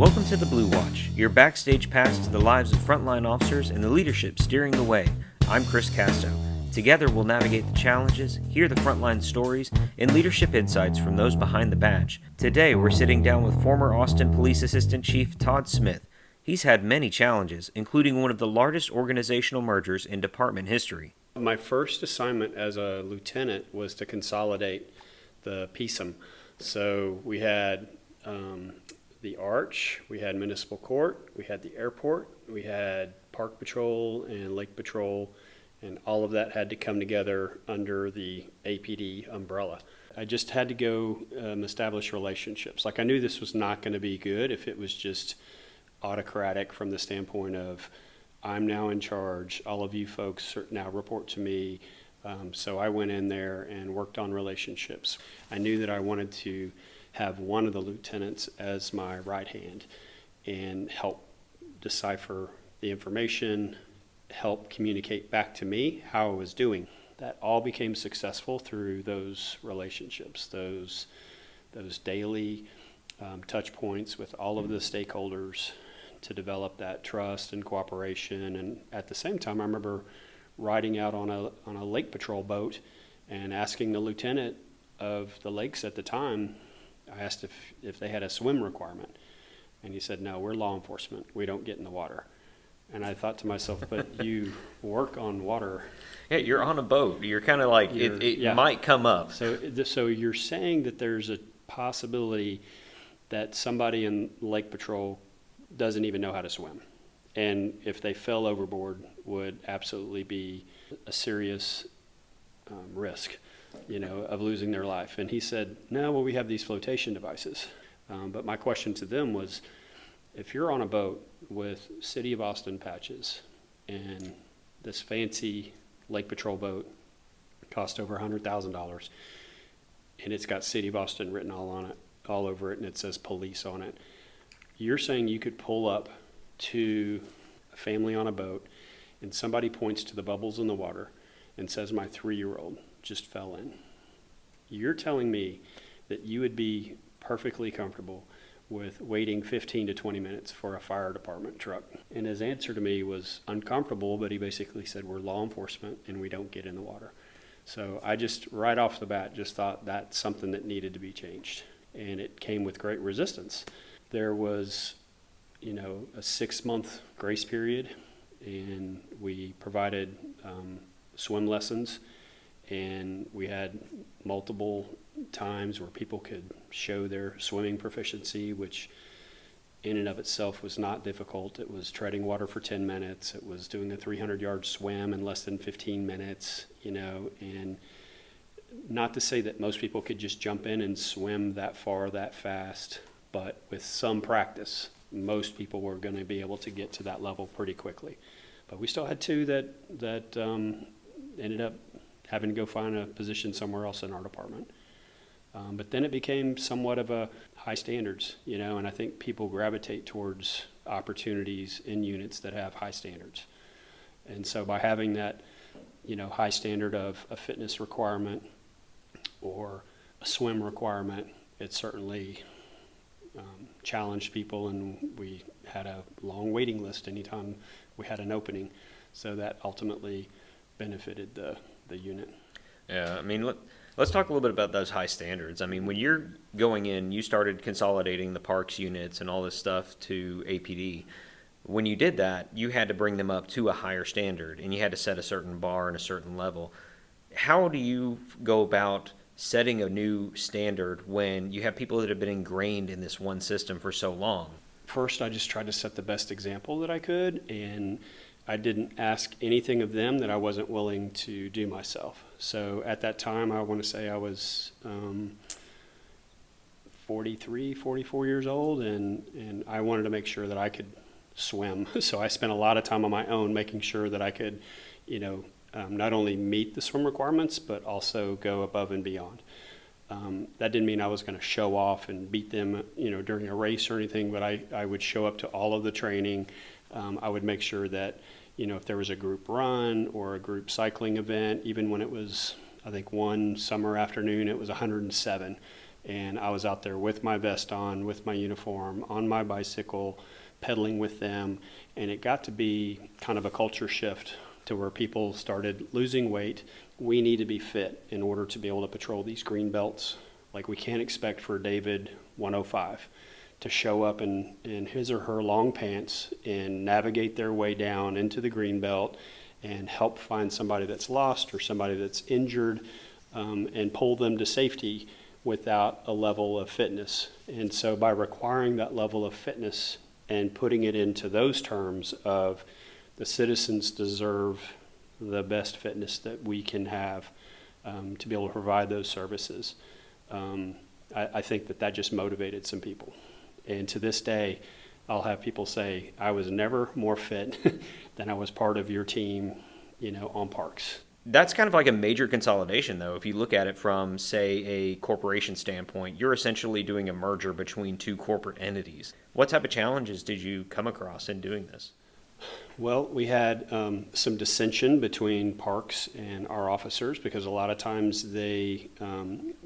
Welcome to the Blue Watch, your backstage pass to the lives of frontline officers and the leadership steering the way. I'm Chris Casto. Together we'll navigate the challenges, hear the frontline stories, and leadership insights from those behind the badge. Today we're sitting down with former Austin Police Assistant Chief Todd Smith. He's had many challenges, including one of the largest organizational mergers in department history. My first assignment as a lieutenant was to consolidate the PSM. So we had the Arch, we had Municipal Court, we had the airport, we had Park Patrol and Lake Patrol, and all of that had to come together under the APD umbrella. I just had to go establish relationships. Like, I knew this was not going to be good if it was just autocratic from the standpoint of, I'm now in charge, all of you folks now report to me. So I went in there and worked on relationships. I knew that I wanted to have one of the lieutenants as my right hand and help decipher the information, help communicate back to me how I was doing. That all became successful through those relationships, those daily touch points with all of the stakeholders to develop that trust and cooperation. And at the same time, I remember riding out on a lake patrol boat and asking the lieutenant of the lakes at the time, I asked if they had a swim requirement. And he said, no, we're law enforcement. We don't get in the water. And I thought to myself, but you work on water. Yeah, you're on a boat. You're kind of like, it might come up. So you're saying that there's a possibility that somebody in Lake Patrol doesn't even know how to swim. And if they fell overboard, would absolutely be a serious risk, of losing their life. And he said, no, well, we have these flotation devices. But my question to them was, if you're on a boat with City of Austin patches and this fancy Lake Patrol boat cost over $100,000 and it's got City of Austin written all over it, and it says police on it, you're saying you could pull up to a family on a boat and somebody points to the bubbles in the water and says, my 3-year-old just fell in. You're telling me that you would be perfectly comfortable with waiting 15 to 20 minutes for a fire department truck? And his answer to me was uncomfortable, but he basically said, we're law enforcement and we don't get in the water. So I just, right off the bat, just thought that's something that needed to be changed. And it came with great resistance. There was, a 6-month grace period, and we provided swim lessons, and we had multiple times where people could show their swimming proficiency, which in and of itself was not difficult. It was treading water for 10 minutes. It was doing a 300-yard swim in less than 15 minutes, and not to say that most people could just jump in and swim that far, that fast, but with some practice, most people were going to be able to get to that level pretty quickly. But we still had two that ended up having to go find a position somewhere else in our department. But then it became somewhat of a high standards, and I think people gravitate towards opportunities in units that have high standards. And so by having that, high standard of a fitness requirement or a swim requirement, it certainly challenged people, and we had a long waiting list anytime we had an opening. So that ultimately benefited the unit. Yeah, let's talk a little bit about those high standards. When you're going in, you started consolidating the parks units and all this stuff to APD. When you did that, you had to bring them up to a higher standard, and you had to set a certain bar and a certain level. How do you go about setting a new standard when you have people that have been ingrained in this one system for so long? First, I just tried to set the best example that I could, and I didn't ask anything of them that I wasn't willing to do myself. So at that time, I want to say I was 43, 44 years old, and I wanted to make sure that I could swim. So I spent a lot of time on my own making sure that I could, not only meet the swim requirements, but also go above and beyond. That didn't mean I was going to show off and beat them, during a race or anything, but I would show up to all of the training. I would make sure that, if there was a group run or a group cycling event, even when it was, I think one summer afternoon, it was 107, And I was out there with my vest on, with my uniform, on my bicycle, pedaling with them. And it got to be kind of a culture shift to where people started losing weight. We need to be fit in order to be able to patrol these green belts. Like, we can't expect for David 105 to show up in his or her long pants and navigate their way down into the green belt and help find somebody that's lost or somebody that's injured, and pull them to safety without a level of fitness. And so by requiring that level of fitness and putting it into those terms of the citizens deserve the best fitness that we can have, to be able to provide those services, I think that just motivated some people. And to this day, I'll have people say, I was never more fit than I was part of your team, on parks. That's kind of like a major consolidation, though. If you look at it from, say, a corporation standpoint, you're essentially doing a merger between two corporate entities. What type of challenges did you come across in doing this? Well, we had some dissension between parks and our officers, because a lot of times they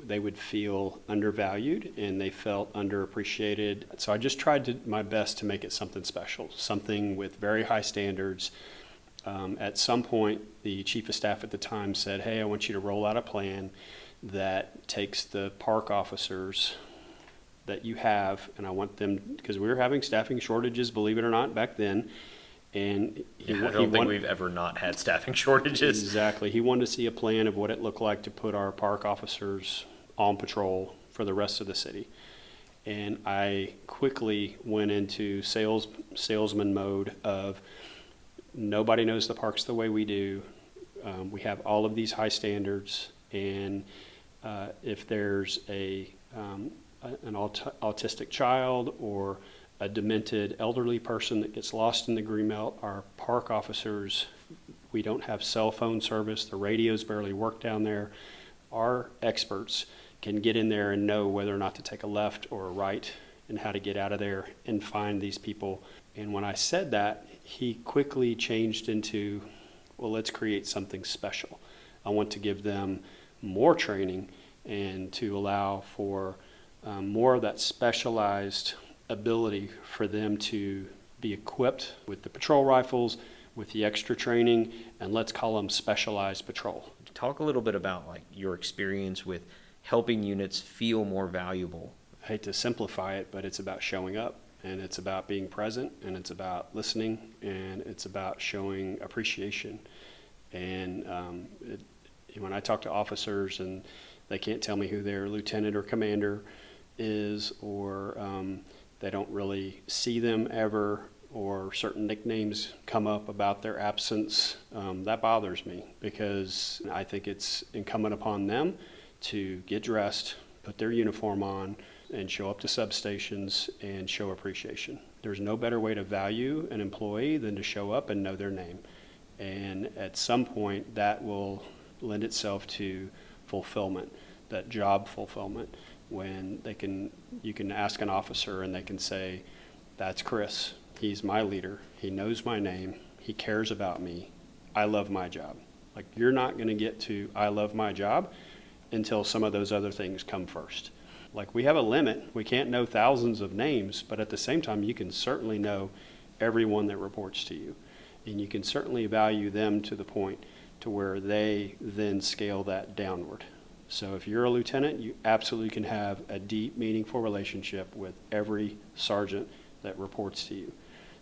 would feel undervalued and they felt underappreciated. So I just tried my best to make it something special, something with very high standards. At some point, the chief of staff at the time said, hey, I want you to roll out a plan that takes the park officers that you have, and I want them, because we were having staffing shortages, believe it or not, back then. And I don't think we've ever not had staffing shortages. Exactly. He wanted to see a plan of what it looked like to put our park officers on patrol for the rest of the city. And I quickly went into salesman mode of, nobody knows the parks the way we do. We have all of these high standards, and if there's an autistic child or a demented elderly person that gets lost in the green belt, our park officers, we don't have cell phone service. The radios barely work down there. Our experts can get in there and know whether or not to take a left or a right and how to get out of there and find these people. And when I said that, he quickly changed into, well, let's create something special. I want to give them more training and to allow for more of that specialized ability for them to be equipped with the patrol rifles, with the extra training, and let's call them specialized patrol. Talk a little bit about your experience with helping units feel more valuable. I hate to simplify it, but it's about showing up, and it's about being present, and it's about listening, and it's about showing appreciation. And when I talk to officers and they can't tell me who their lieutenant or commander is, or they don't really see them ever, or certain nicknames come up about their absence, that bothers me, because I think it's incumbent upon them to get dressed, put their uniform on, and show up to substations and show appreciation. There's no better way to value an employee than to show up and know their name. And at some point, that will lend itself to fulfillment, that job fulfillment, when you can ask an officer and they can say, that's Chris, he's my leader, he knows my name, he cares about me, I love my job. Like, you're not going to get to I love my job until some of those other things come first. Like, we have a limit, we can't know thousands of names, but at the same time, you can certainly know everyone that reports to you. And you can certainly value them to the point to where they then scale that downward. So if you're a lieutenant, you absolutely can have a deep, meaningful relationship with every sergeant that reports to you.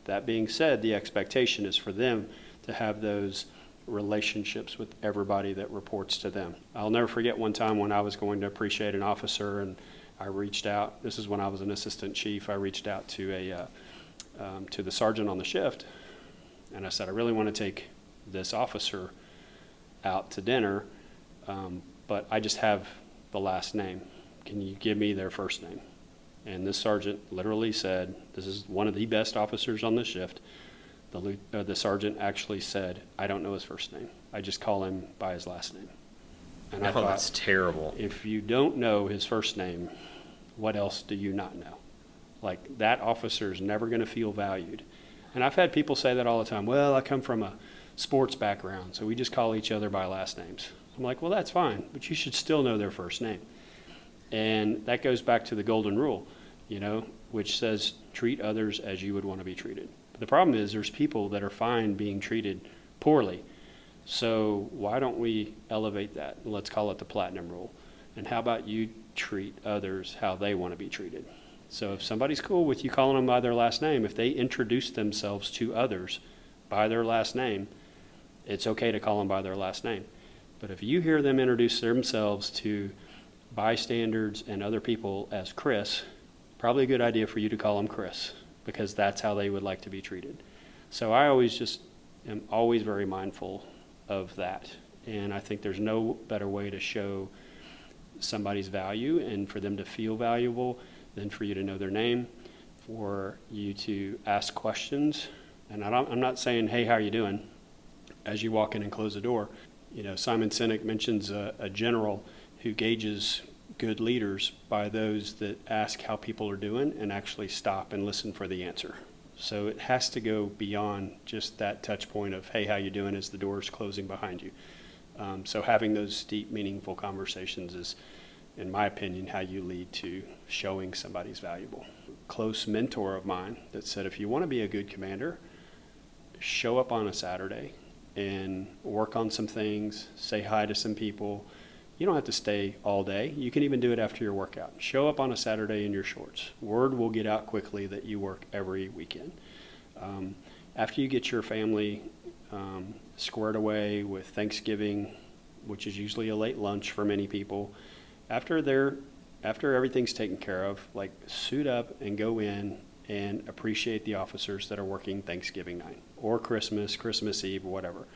That being said, the expectation is for them to have those relationships with everybody that reports to them. I'll never forget one time when I was going to appreciate an officer, and I reached out. This is when I was an assistant chief. I reached out to the sergeant on the shift, and I said, I really want to take this officer out to dinner, but I just have the last name. Can you give me their first name? And this sergeant literally said, this is one of the best officers on the shift. The sergeant actually said, I don't know his first name. I just call him by his last name. And I thought, that's terrible. If you don't know his first name, what else do you not know? Like, that officer is never going to feel valued. And I've had people say that all the time. Well, I come from a sports background, so we just call each other by last names. I'm like, well, that's fine, but you should still know their first name. And that goes back to the golden rule, which says treat others as you would want to be treated. But the problem is there's people that are fine being treated poorly. So why don't we elevate that? Let's call it the platinum rule. And how about you treat others how they want to be treated? So if somebody's cool with you calling them by their last name, if they introduce themselves to others by their last name, it's okay to call them by their last name. But if you hear them introduce themselves to bystanders and other people as Chris, probably a good idea for you to call them Chris, because that's how they would like to be treated. So I am always very mindful of that. And I think there's no better way to show somebody's value and for them to feel valuable than for you to know their name, for you to ask questions. And I'm not saying, hey, how are you doing, as you walk in and close the door. Simon Sinek mentions a general who gauges good leaders by those that ask how people are doing and actually stop and listen for the answer. So it has to go beyond just that touch point of, hey, how you doing, as the door's closing behind you. So having those deep, meaningful conversations is, in my opinion, how you lead to showing somebody's valuable. Close mentor of mine that said, if you want to be a good commander, show up on a Saturday and work on some things, say hi to some people. You don't have to stay all day. You can even do it after your workout. Show up on a Saturday in your shorts. Word will get out quickly that you work every weekend. After you get your family squared away with Thanksgiving, which is usually a late lunch for many people, after everything's taken care of, like, suit up and go in and appreciate the officers that are working Thanksgiving night or Christmas Eve, or whatever.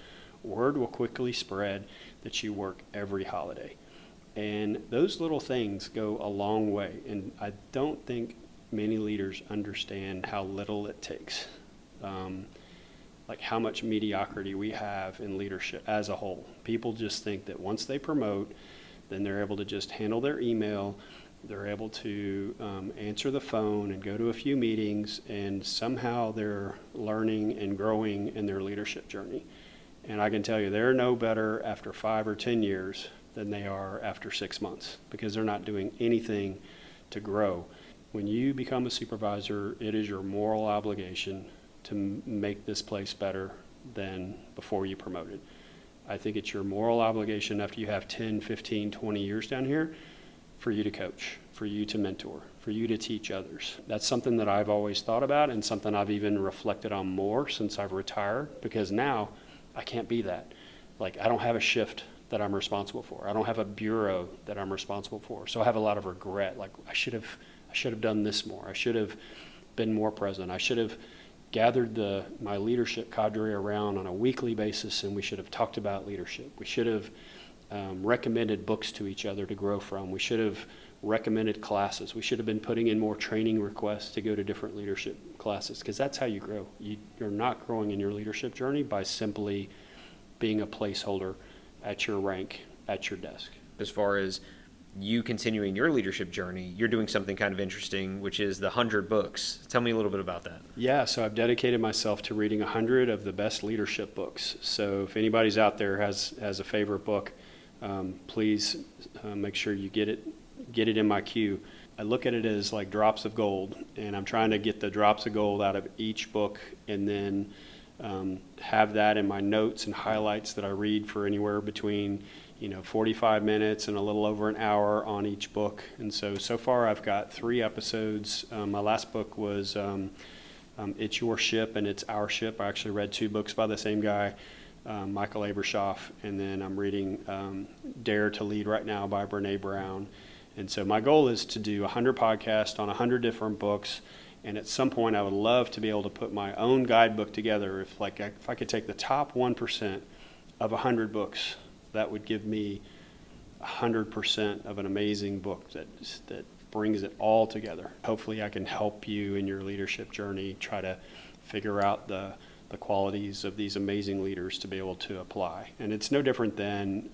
Word will quickly spread that you work every holiday. And those little things go a long way. And I don't think many leaders understand how little it takes. Like how much mediocrity we have in leadership as a whole. People just think that once they promote, then they're able to just handle their email, they're able to answer the phone and go to a few meetings, and somehow they're learning and growing in their leadership journey. And I can tell you, they're no better after 5 or 10 years than they are after 6 months, because they're not doing anything to grow. When you become a supervisor, it is your moral obligation to make this place better than before you promoted. I think it's your moral obligation after you have 10, 15, 20 years down here for you to coach, for you to mentor, for you to teach others. That's something that I've always thought about, and something I've even reflected on more since I've retired, because now I can't be that. Like, I don't have a shift that I'm responsible for. I don't have a bureau that I'm responsible for. So I have a lot of regret. Like, I should have done this more. I should have been more present. I should have gathered my leadership cadre around on a weekly basis, and we should have talked about leadership. We should have recommended books to each other to grow from. We should have recommended classes. We should have been putting in more training requests to go to different leadership classes, because that's how you grow. You're not growing in your leadership journey by simply being a placeholder at your rank, at your desk. As far as you continuing your leadership journey, you're doing something kind of interesting, which is the 100 books. Tell me a little bit about that. Yeah, so I've dedicated myself to reading 100 of the best leadership books. So if anybody's out there has a favorite book, please make sure you get it in my queue. I look at it as like drops of gold, and I'm trying to get the drops of gold out of each book, and then have that in my notes and highlights that I read for anywhere between 45 minutes and a little over an hour on each book. And so far I've got 3 episodes. My last book was It's Your Ship and It's Our Ship. I actually read 2 books by the same guy, Michael Abershoff, and then I'm reading Dare to Lead right now by Brene Brown. And so my goal is to do 100 podcasts on 100 different books. And at some point, I would love to be able to put my own guidebook together. If I could take the top 1% of 100 books, that would give me 100% of an amazing book that brings it all together. Hopefully, I can help you in your leadership journey, try to figure out the qualities of these amazing leaders to be able to apply. And it's no different than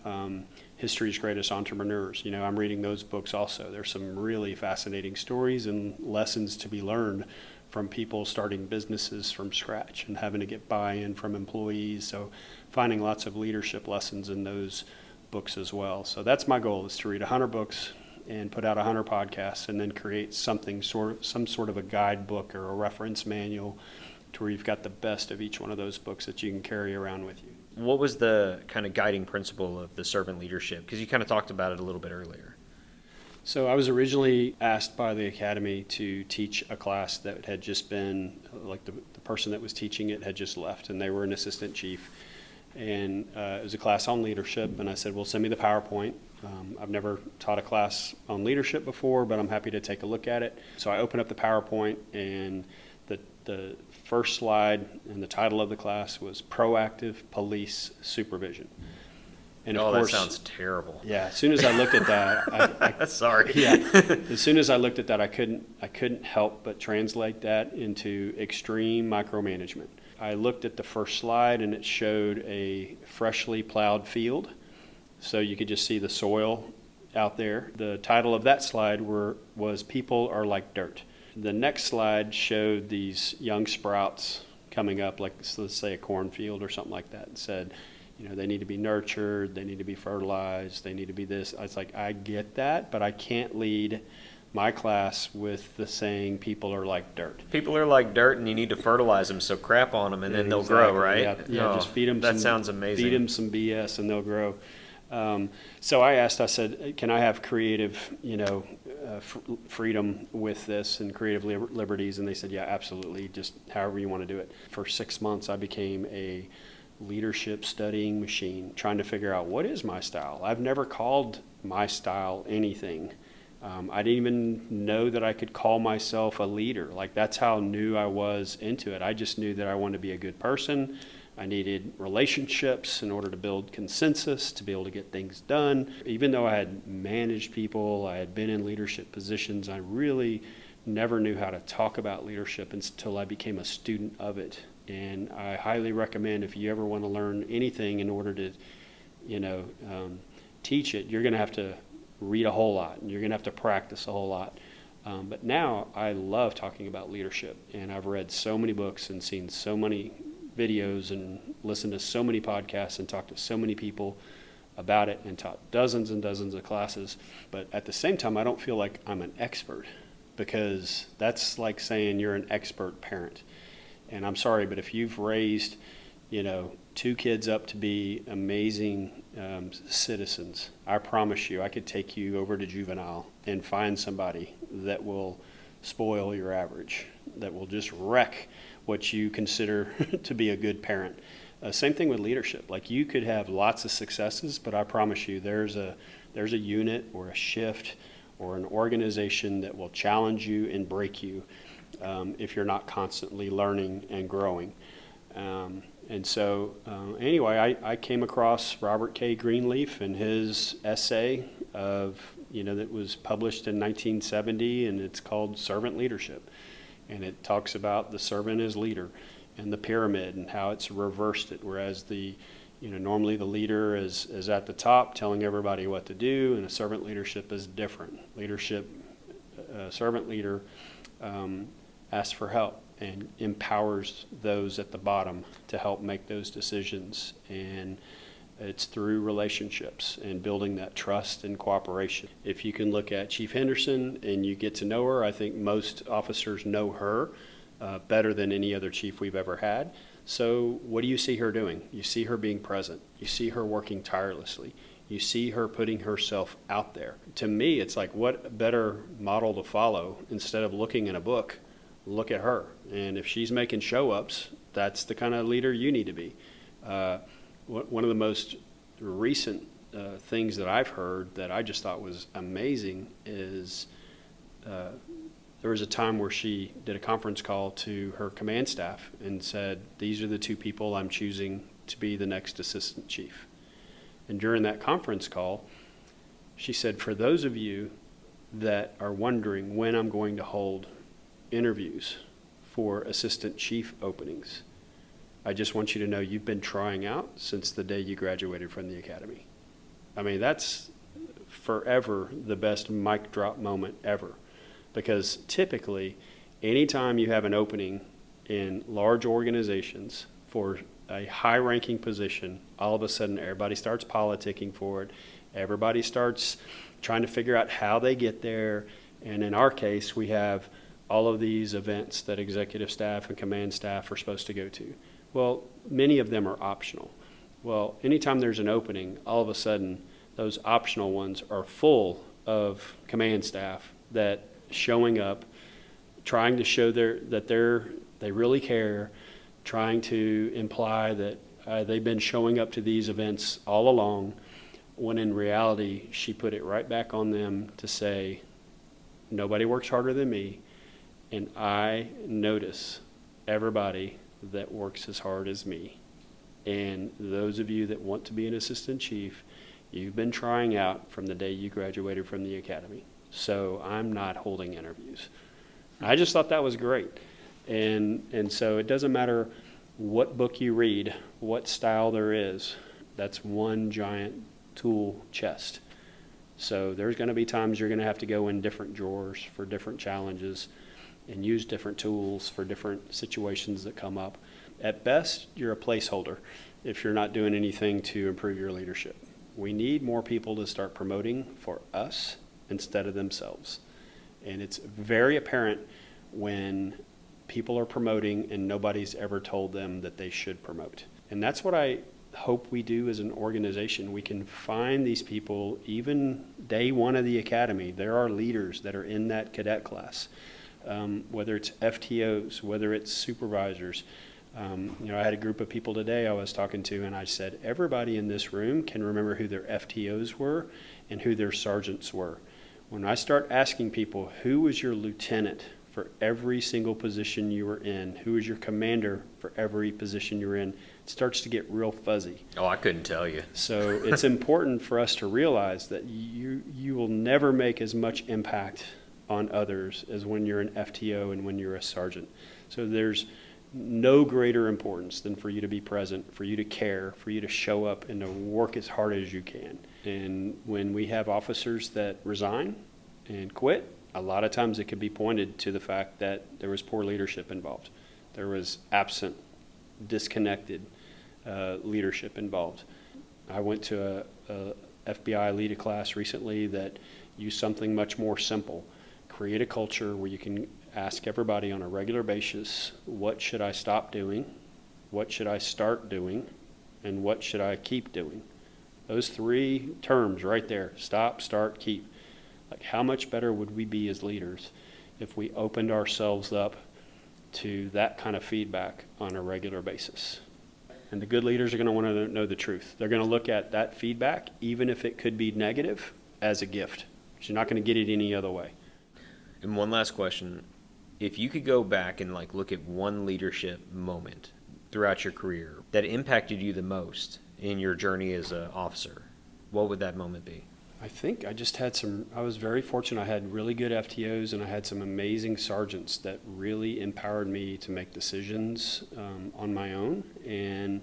History's Greatest Entrepreneurs. I'm reading those books also. There's some really fascinating stories and lessons to be learned from people starting businesses from scratch and having to get buy-in from employees. So finding lots of leadership lessons in those books as well. So that's my goal, is to read 100 books and put out 100 podcasts and then create some sort of a guidebook or a reference manual to where you've got the best of each one of those books that you can carry around with you. What was the kind of guiding principle of the servant leadership? Because you kind of talked about it a little bit earlier. So I was originally asked by the academy to teach a class that had just been, like the person that was teaching it had just left, and they were an assistant chief. And it was a class on leadership, and I said, well, send me the PowerPoint. I've never taught a class on leadership before, but I'm happy to take a look at it. So I opened up the PowerPoint, and the first slide and the title of the class was Proactive Police Supervision. And of course, that sounds terrible. Yeah, as soon as I looked at that, I sorry. Yeah, as soon as I looked at that, I couldn't help but translate that into extreme micromanagement. I looked at the first slide, and it showed a freshly plowed field, so you could just see the soil out there. The title of that slide was People Are Like Dirt. The next slide showed these young sprouts coming up, like let's say a cornfield or something like that, and said, they need to be nurtured, they need to be fertilized, they need to be this. I was like, I get that, but I can't lead my class with the saying people are like dirt. People are like dirt, and you need to fertilize them, so crap on them, and then they'll grow, right? Yeah, just feed them. That sounds amazing. Feed them some BS, and they'll grow. So I said, can I have creative, freedom with this and creative liberties? And they said, yeah, absolutely, just however you want to do it. For 6 months, I became a leadership studying machine, trying to figure out what is my style. I've never called my style anything. I didn't even know that I could call myself a leader. Like, that's how new I was into it. I just knew that I wanted to be a good person. I needed relationships in order to build consensus, to be able to get things done. Even though I had managed people, I had been in leadership positions, I really never knew how to talk about leadership until I became a student of it. And I highly recommend, if you ever want to learn anything in order to, teach it, you're going to have to read a whole lot, and you're going to have to practice a whole lot. But now I love talking about leadership, and I've read so many books and seen so many videos and listened to so many podcasts and talked to so many people about it and taught dozens and dozens of classes. But at the same time, I don't feel like I'm an expert, because that's like saying you're an expert parent. And I'm sorry, but if you've raised, 2 kids up to be amazing citizens, I promise you, I could take you over to juvenile and find somebody that will spoil your average, that will just wreck what you consider to be a good parent. Same thing with leadership. Like, you could have lots of successes, but I promise you, there's a unit or a shift or an organization that will challenge you and break you if you're not constantly learning and growing. Anyway, I came across Robert K. Greenleaf and his essay that was published in 1970, and it's called Servant Leadership. And it talks about the servant as leader and the pyramid and how it's reversed it, whereas normally the leader is at the top telling everybody what to do, and a servant leadership is different. Servant leader asks for help and empowers those at the bottom to help make those decisions. And it's through relationships and building that trust and cooperation. If you can look at Chief Henderson and you get to know her, I think most officers know her better than any other chief we've ever had. So what do you see her doing? You see her being present. You see her working tirelessly. You see her putting herself out there. To me, it's like, what better model to follow? Instead of looking in a book, look at her. And if she's making show-ups, that's the kind of leader you need to be. One of the most recent things that I've heard that I just thought was amazing is there was a time where she did a conference call to her command staff and said, these are the 2 people I'm choosing to be the next assistant chief. And during that conference call, she said, for those of you that are wondering when I'm going to hold interviews for assistant chief openings, I just want you to know you've been trying out since the day you graduated from the academy. I mean, that's forever the best mic drop moment ever. Because typically, anytime you have an opening in large organizations for a high-ranking position, all of a sudden everybody starts politicking for it. Everybody starts trying to figure out how they get there. And in our case, we have all of these events that executive staff and command staff are supposed to go to. Well, many of them are optional. Well, anytime there's an opening, all of a sudden, those optional ones are full of command staff that showing up, trying to show that they really care, trying to imply that they've been showing up to these events all along, when in reality, she put it right back on them to say, nobody works harder than me, and I notice everybody that works as hard as me. And those of you that want to be an assistant chief, you've been trying out from the day you graduated from the academy. So I'm not holding interviews. I just thought that was great. And so it doesn't matter what book you read, what style there is, that's one giant tool chest. So there's going to be times you're going to have to go in different drawers for different challenges and use different tools for different situations that come up. At best, you're a placeholder if you're not doing anything to improve your leadership. We need more people to start promoting for us instead of themselves. And it's very apparent when people are promoting and nobody's ever told them that they should promote. And that's what I hope we do as an organization. We can find these people even day one of the academy. There are leaders that are in that cadet class, whether it's FTOs, whether it's supervisors. I had a group of people today I was talking to, and I said, everybody in this room can remember who their FTOs were and who their sergeants were. When I start asking people, who was your lieutenant for every single position you were in, who was your commander for every position you were in, it starts to get real fuzzy. Oh, I couldn't tell you. So it's important for us to realize that you will never make as much impact on others as when you're an FTO and when you're a sergeant. So there's no greater importance than for you to be present, for you to care, for you to show up and to work as hard as you can. And when we have officers that resign and quit, a lot of times it could be pointed to the fact that there was poor leadership involved. There was absent, disconnected leadership involved. I went to a FBI leader class recently that used something much more simple. Create a culture where you can ask everybody on a regular basis, what should I stop doing? What should I start doing? And what should I keep doing? Those three terms right there, stop, start, keep. Like, how much better would we be as leaders if we opened ourselves up to that kind of feedback on a regular basis? And the good leaders are going to want to know the truth. They're going to look at that feedback, even if it could be negative, as a gift. You're not going to get it any other way. And one last question. If you could go back and look at one leadership moment throughout your career that impacted you the most in your journey as an officer, what would that moment be? I think I was very fortunate. I had really good FTOs and I had some amazing sergeants that really empowered me to make decisions on my own. And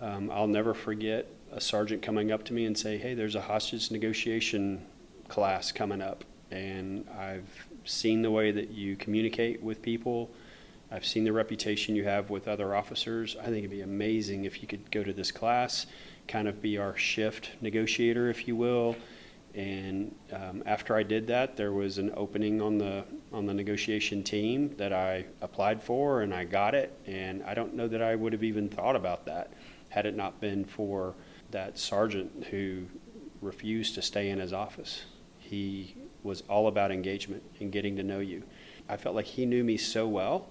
I'll never forget a sergeant coming up to me and say, hey, there's a hostage negotiation class coming up. And I've seen the way that you communicate with people. I've seen the reputation you have with other officers. I think it'd be amazing if you could go to this class, kind of be our shift negotiator, if you will. And after I did that, there was an opening on the negotiation team that I applied for, and I got it. And I don't know that I would have even thought about that had it not been for that sergeant who refused to stay in his office. He was all about engagement and getting to know you. I felt like he knew me so well.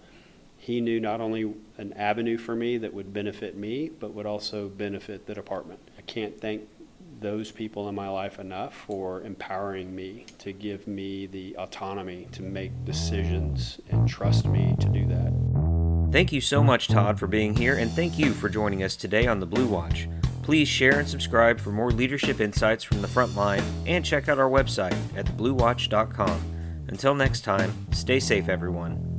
He knew not only an avenue for me that would benefit me, but would also benefit the department. I can't thank those people in my life enough for empowering me, to give me the autonomy to make decisions and trust me to do that. Thank you so much, Todd, for being here, and thank you for joining us today on the Blue Watch. Please share and subscribe for more leadership insights from the front line, and check out our website at thebluewatch.com. Until next time, stay safe, everyone.